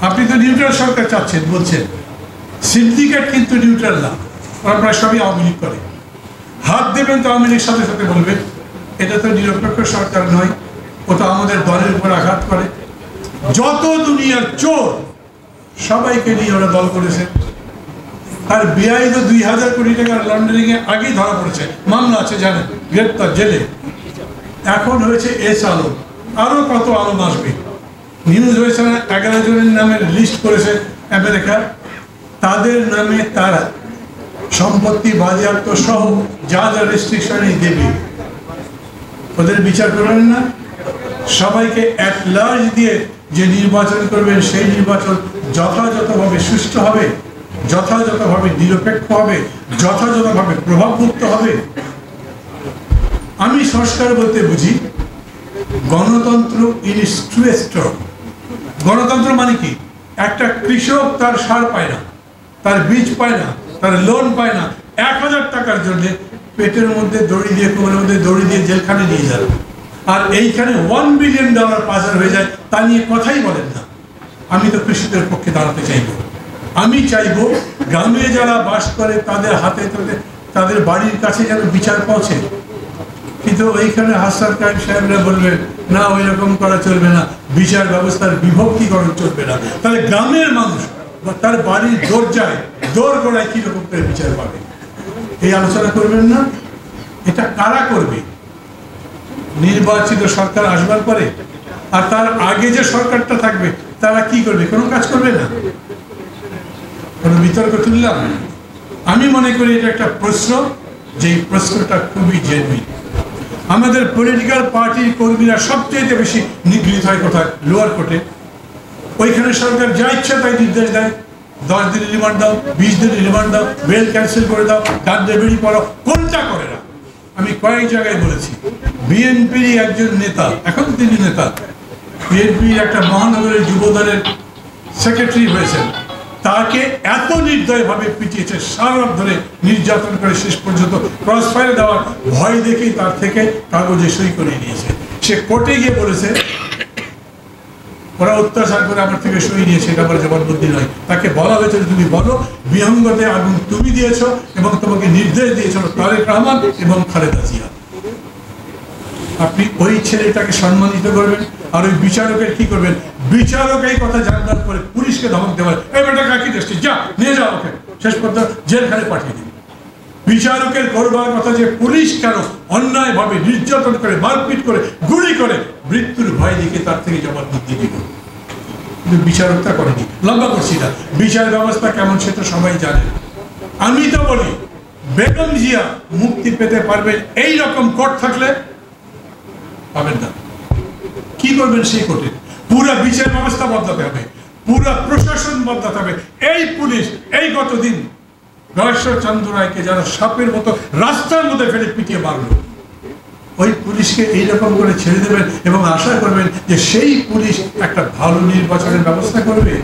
আপনি তো নিউট্রাল সরকার চাচ্ছেন বলছেন, সিন্ডিকেট কিন্তু নিউট্রাল না, ওরা প্রায় সবই আওয়ামী লীগ করে। হাত দেবেন তো আওয়ামী লীগ সাথে সাথে বলবেন এটা তো নিরপেক্ষ সরকার নয়, ওটা আমাদের দলের উপর আঘাত করে। যত দুনিয়ার চোর সবাইকে নিয়ে ওরা দল করেছে। আর বেআইনি 2000 কোটি টাকার লন্ডারিং এ আগেই ধরা পড়েছে, মামলা আছে জানেন, গ্রেপ্তার জেলে। এখন হয়েছে এস আলম, আরো কত আলম আসবে। নিউজ হয়েছে না 11 জনের নামের লিস্ট করেছে আমেরিকা, তাদের নামে তারা সম্পত্তি বাজেয়াপ্ত সহ যা যা রেস্ট্রিকশনই দেবে ওদের বিচার করবেন না। সবাইকে অ্যাট লার্জ দিয়ে যে নির্বাচন করবেন সেই নির্বাচন যথাযথভাবে সুষ্ঠু হবে, যথাযথভাবে নিরপেক্ষ হবে, যথাযথভাবে প্রভাবমুক্ত হবে। আমি সংস্কার বলতে বুঝি গণতন্ত্র ইন ইটস ট্রুয়েস্ট ফর্ম। গণতন্ত্র মানে কি? একটা কৃষক তার সার পায় না, তার বীজ পায় না, তার লোন পায় না, 1000 টাকার জন্য পেটের মধ্যে দড়ি দিয়ে, কোমরের মধ্যে দড়ি দিয়ে জেলখানে নিয়ে যাবে। আর এইখানে $1 বিলিয়ন পাচার হয়ে যায়, তা নিয়ে কথাই বলেন না। আমি তো কৃষকদের পক্ষে দাঁড়াতে চাইব। আমি চাইব গ্রামে যারা বাস করে তাদের হাতে তাদের বাড়ির কাছে যেন বিচার পৌঁছে। কিন্তু ওইখানে হাসান কায়েম সাহেবরা বলবেন না, ওই রকম করা চলবে না, বিচার ব্যবস্থার বিভক্তিকরণ চলবে না। তাহলে গ্রামের মানুষ তার বাড়ির দরজায় দোরগোড়ায় কিরকম করে বিচার পাবে? এই আলোচনা করবেন না। এটা কারা করবে? নির্বাচিত সরকার আসবার পরে। আর তার আগে যে সরকারটা থাকবে তারা কি করবে? কোনো কাজ করবে না। কোনো বিতর্ক তুললাম। আমি মনে করি এটা একটা প্রশ্ন, যেই প্রশ্নটা খুবই জেনুইন। আমাদের পলিটিক্যাল পার্টির কর্মীরা সবচেয়ে বেশি নিগৃহীত হয় কোথায়? লোয়ার কোর্টে। ওইখানে সরকার যা ইচ্ছা তাই নির্দেশ দেয়, 10 দিনের রিমান্ড দাও, 20 দিনের রিমান্ড দাও, বেল ক্যান্সেল করে দাও, কাঁদে বেরিয়ে পড়ো, কোনটা করে না। আমি কয়েক জায়গায় বলেছি, বিএনপির একজন নেতা, এখন তিনি নেতা, বিএনপির একটা মহানগরের যুবদলের সেক্রেটারি হয়েছেন, তাকে এত নির্দয়ভাবে পিটিয়েছে, সারা রাত ধরে নির্যাতন করে শেষ পর্যন্ত ক্রস ফায়ার দেওয়ার ভয় দেখেই তার থেকে কাগজে সই করে নিয়েছে। সে কোর্টে গিয়ে বলেছে ওরা অত্যাচার করে আমার থেকে সই নিয়েছে, এটা আমার জবানবন্দি নয়। তাকে বলা হয়েছে তুমি বলো বিহঙ্গতে আগুন তুমি দিয়েছো এবং তোমাকে নির্দেশ দিয়েছিল তারেক রহমান এবং খালেদা জিয়া। আপনি ওই ছেলেটাকে সম্মানিত করবেন, আর ওই বিচারকের কি করবেন? বিচারক এই কথা জানবার পরে পুলিশকে ধমক দেওয়ার, এই বেটা কাকি দেশটি যা নিয়ে যাও ওকে, শেষ পর্যন্ত জেলখানে পাঠিয়ে দিন। বিচারকের করবার কথা যে পুলিশ কেন অন্যায়ভাবে নির্যাতন করে, মারপিট করে, গুলি করে, মৃত্যুর ভয় দেখে তার থেকে জবানবন্দি দিল। কিন্তু বিচারকটা করেনি। লম্বা করছি না, বিচার ব্যবস্থা কেমন সেটা সবাই জানে। আমি তো বলি বেগম জিয়া মুক্তি পেতে পারবেন এই রকম কোর্ট থাকলে? পাবেন না। কি করবেন সেই কোর্টে? পুরো বিচার ব্যবস্থা বদলাতে হবে, পুরো প্রশাসন বদলাতে হবে। এই পুলিশ এই গতদিন চন্দ্র রায়কে যারা সাপের মতো রাস্তার মধ্যে ফেলে পিটিয়ে মারল, ওই পুলিশকে এইরকম করে ছেড়ে দেবেন এবং আশা করবেন যে সেই পুলিশ একটা ভালো নির্বাচনের ব্যবস্থা করবে?